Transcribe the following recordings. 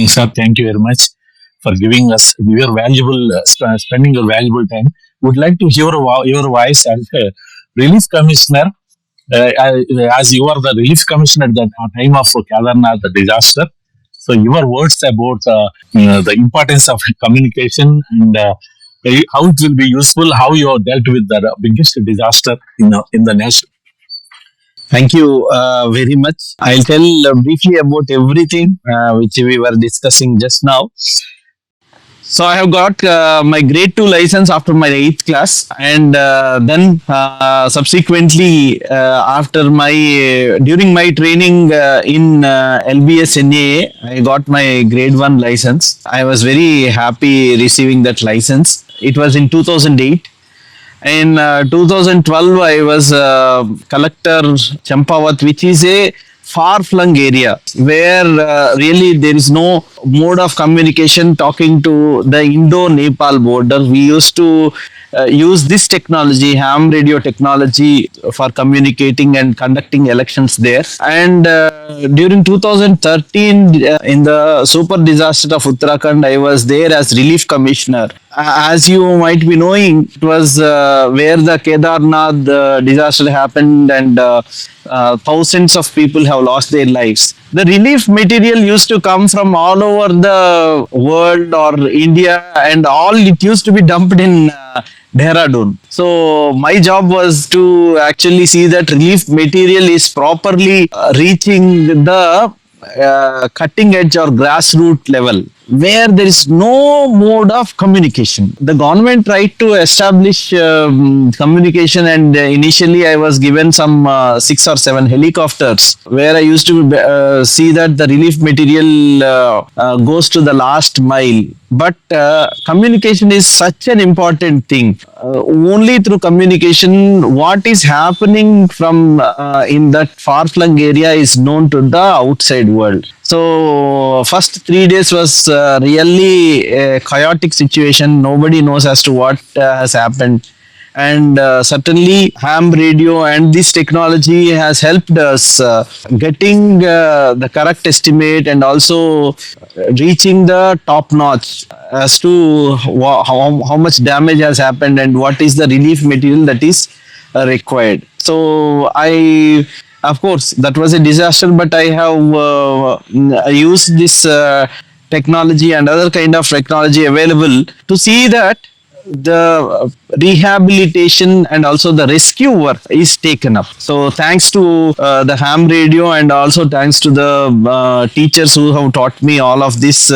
Sir, thank you very much for giving us your valuable, spending your valuable time. Would like to hear your voice as a relief commissioner, as you are the relief commissioner at the time of Kedarnath disaster. So, your words about the importance of communication and how it will be useful, how you have dealt with the biggest disaster in the nation. Thank you very much. I'll tell briefly about everything which we were discussing just now. So I have got my grade 2 license after my 8th class, and then subsequently after my during my training in LBS NAA, I got my grade 1 license. I was very happy receiving that license. It was in 2008. In 2012, I was collector Champavat, which is a far-flung area where really there is no mode of communication talking to the Indo-Nepal border. We used to use this technology, ham radio technology, for communicating and conducting elections there. And during 2013, in the super disaster of Uttarakhand, I was there as relief commissioner. As you might be knowing, it was where the Kedarnath disaster happened, and thousands of people have lost their lives. The relief material used to come from all over the world or India, and all it used to be dumped in Dehradun. So my job was to actually see that relief material is properly reaching the cutting edge or grassroots level where there is no mode of communication. The government tried to establish communication, and initially I was given some 6 or 7 helicopters where I used to see that the relief material goes to the last mile. But communication is such an important thing. Only through communication, what is happening from in that far-flung area is known to the outside world. So first 3 days was really a chaotic situation. Nobody knows as to what has happened. And certainly ham radio and this technology has helped us getting the correct estimate and also reaching the top notch as to how much damage has happened and what is the relief material that is required. So of course, that was a disaster, but I have used this technology and other kind of technology available to see that the rehabilitation and also the rescue work is taken up. So thanks to the ham radio and also thanks to the teachers who have taught me all of this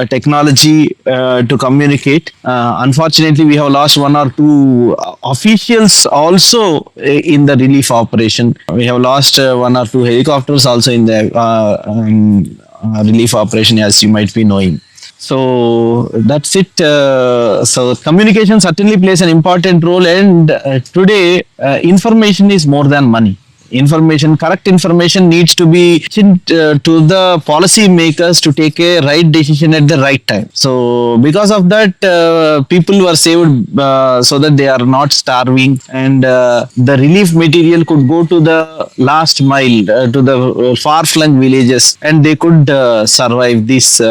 technology to communicate. Unfortunately, we have lost 1 or 2 officials also in the relief operation. We have lost 1 or 2 helicopters also in the relief operation, as you might be knowing. So that's it. So communication certainly plays an important role, and today information is more than money. Correct information needs to be to the policy makers to take a right decision at the right time. So because of that, people were saved so that they are not starving, and the relief material could go to the last mile, to the far-flung villages, and they could survive this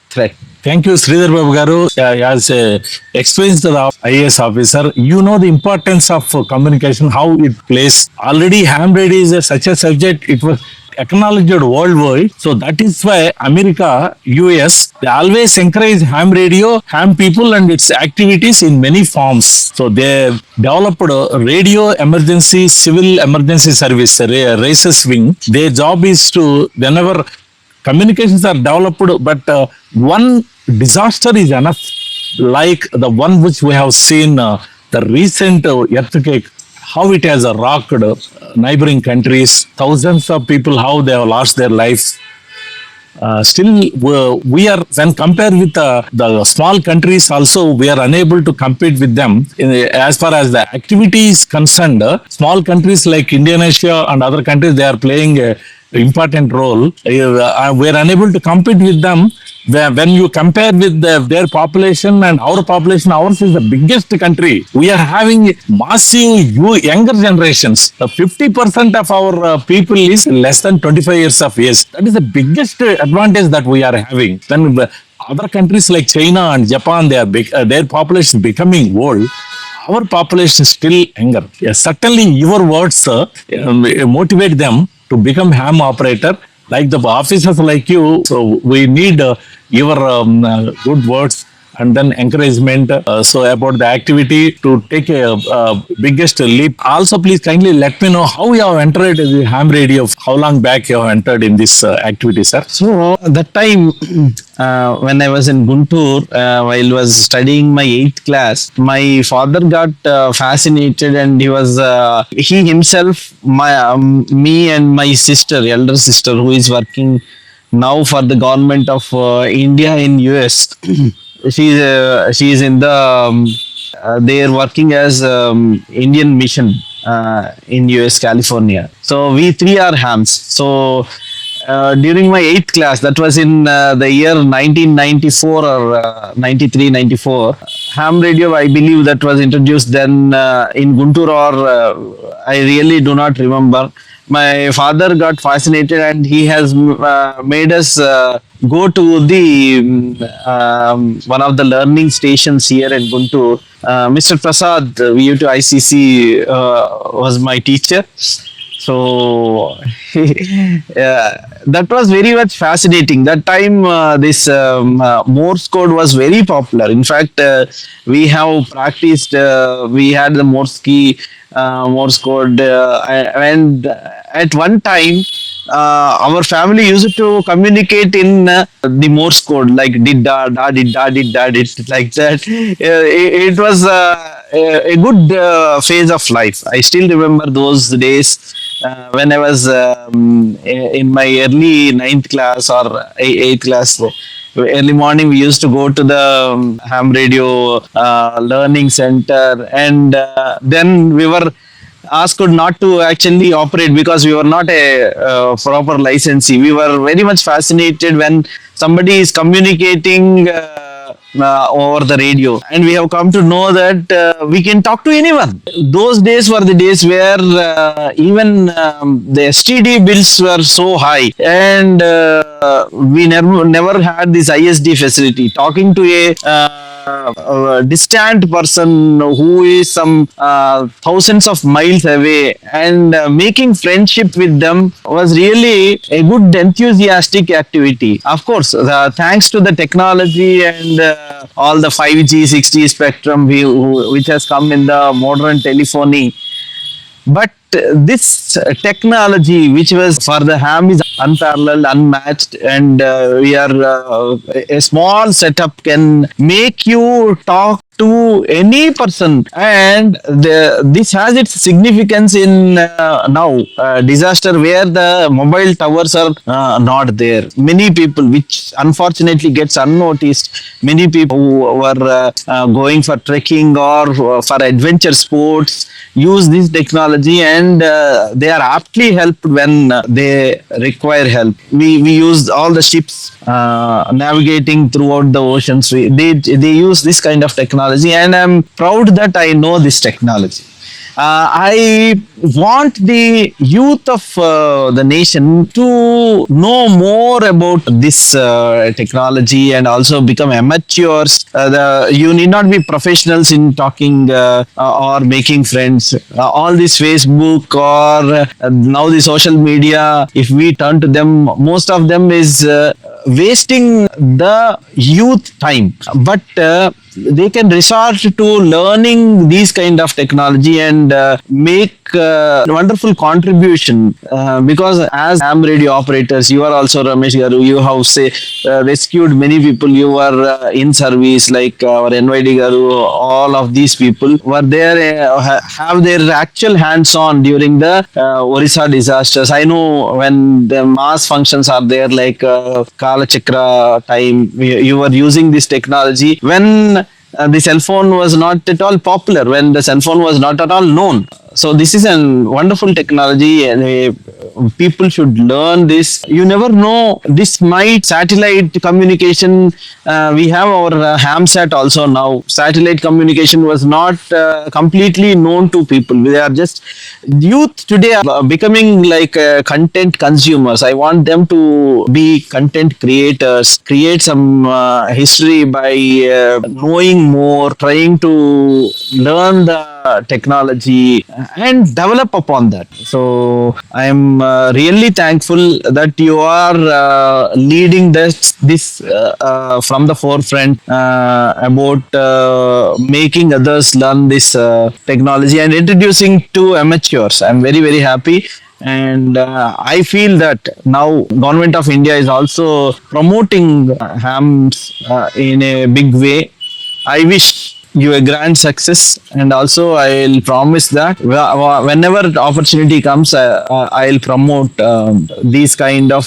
threat. Thank you, Sridhar Babu Garu. As a experienced IAS officer, you know the importance of communication, how it plays. Already ham radio is such a subject, it was acknowledged worldwide. So that is why America, US, they always encourage ham radio, ham people and its activities in many forms. So they developed a radio emergency, civil emergency service, RACES wing. Their job is to, whenever communications are developed, but one disaster is enough, like the one which we have seen, the recent earthquake, how it has rocked neighboring countries, thousands of people, how they have lost their lives. Still, we are, when compared with the small countries also, we are unable to compete with them. As far as the activity is concerned, small countries like Indonesia and other countries, they are playing a important role. We are unable to compete with them, When you compare with their population and our population, ours is the biggest country. We are having massive younger generations. 50% of our people is less than 25 years of age. That is the biggest advantage that we are having. When other countries like China and Japan, they are their population is becoming old. Our population is still younger. Yes, certainly your words motivate them to become ham operator like the officers like you. So we need your good words and then encouragement. So about the activity to take a biggest leap. Also, please kindly let me know how you have entered the ham radio. How long back you have entered in this activity, sir? So that time, when I was in Guntur, while I was studying my 8th class, my father got fascinated, and he himself, me and my sister, elder sister, who is working now for the government of India in US. She is in the they are working as Indian mission in US California. So we three are hams. So during my 8th class, that was in the year 1994 or 93, 94, ham radio, I believe that was introduced then in Guntur, or I really do not remember. My father got fascinated, and he has made us go to the one of the learning stations here in Guntur. Mr. Prasad, VU to ICC, was my teacher. So that was very much fascinating. That time, this Morse code was very popular. In fact, we have practiced. We had the Morse code, and at one time, our family used to communicate in the Morse code, like did da da did da did da did, like that. It was a good phase of life. I still remember those days when I was in my early 9th class or 8th class. Early morning, we used to go to the ham radio learning center, and then we were asked not to actually operate because we were not a proper licensee. We were very much fascinated when somebody is communicating over the radio, and we have come to know that we can talk to anyone. Those days were the days where even the STD bills were so high, and we never had this ISD facility. Talking to a distant person who is some thousands of miles away, and making friendship with them was really a good enthusiastic activity. Of course, thanks to the technology and all the 5G, 6G spectrum which has come in the modern telephony, but this technology, which was for the ham, is unparalleled, unmatched, and we are a small setup can make you talk to any person, and this has its significance in now disaster where the mobile towers are not there. Many people, which unfortunately gets unnoticed, many people who were going for trekking or for adventure sports use this technology, and they are aptly helped when they require help. We use all the ships navigating throughout the oceans. They use this kind of technology, and I'm proud that I know this technology. I want the youth of the nation to know more about this technology and also become amateurs. You need not be professionals in talking or making friends. All this Facebook or now the social media, if we turn to them, most of them is wasting the youth time. But they can resort to learning these kind of technology and make wonderful contribution because as ham radio operators, you are also Ramesh Garu, you have rescued many people. You are in service, like our NYD Garu. All of these people were there, have their actual hands on during the Orissa disasters. I know when the mass functions are there, like Kala Chakra time, you were using this technology when the cell phone was not at all popular, when the cell phone was not at all known. So this is a wonderful technology, and people should learn this. You never know, this might satellite communication. We have our hamsat also now. Satellite communication was not completely known to people. They are just youth today are becoming like content consumers. I want them to be content creators, create some history by knowing more, trying to learn the technology and develop upon that. So I am really thankful that you are leading this from the forefront about making others learn this technology and introducing to amateurs. I'm very very happy, and I feel that now government of India is also promoting hams in a big way. I wish you a grand success, and also I'll promise that whenever opportunity comes, I'll promote these kind of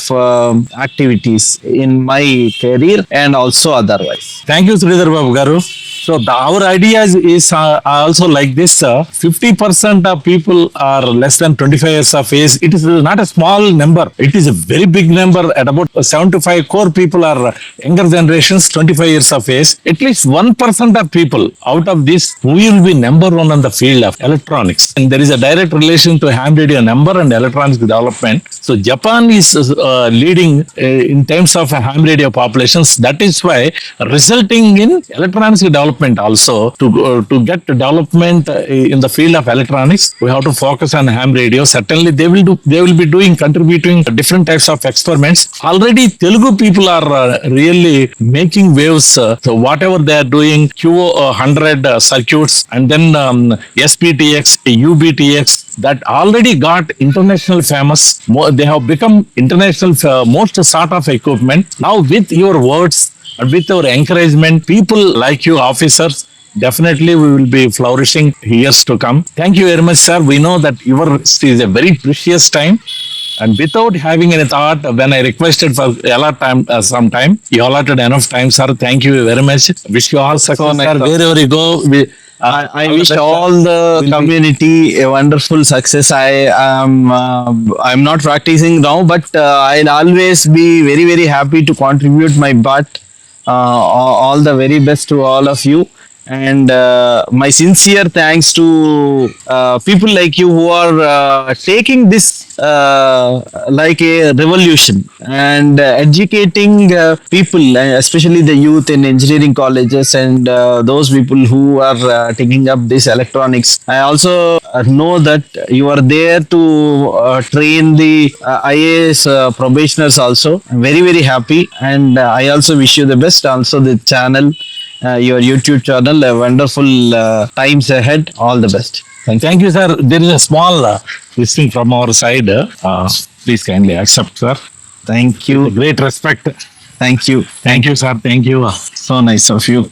activities in my career and also otherwise. Thank you, Sridhar Babu Garu. So our idea is also like this. 50% of people are less than 25 years of age. It is not a small number. It is a very big number. At about 75 core people are younger generations, 25 years of age. At least 1% of people out of this who will be number one on the field of electronics. And there is a direct relation to ham radio number and electronics development. So Japan is leading in terms of ham radio populations. That is why resulting in electronics development also to get development in the field of electronics, we have to focus on ham radio. Certainly they will be contributing different types of experiments. Already Telugu people are really making waves. So whatever they are doing, Q100 circuits, and then SPTX, UBTX, that already got international famous. They have become international most sort of equipment. Now with your words and with our encouragement, people like you, officers, definitely we will be flourishing years to come. Thank you very much, sir. We know that yours is a very precious time. And without having any thought, when I requested for some time, you allotted enough time, sir. Thank you very much. Wish you all success, nice, sir. sir. Wherever you go, I wish all the community a wonderful success. I'm not practicing now, but I'll always be very very happy to contribute my part. All the very best to all of you, and my sincere thanks to people like you who are taking this like a revolution and educating people, especially the youth in engineering colleges and those people who are taking up this electronics. I also know that you are there to train the IAS probationers also. I'm very very happy, and I also wish you the best. Also the channel, your YouTube channel, wonderful times ahead. All the best. thank you, sir. There is a small listing from our side. Please kindly accept, sir. Thank you. Great respect. Thank you. Thank you, sir. Thank you. So nice of you.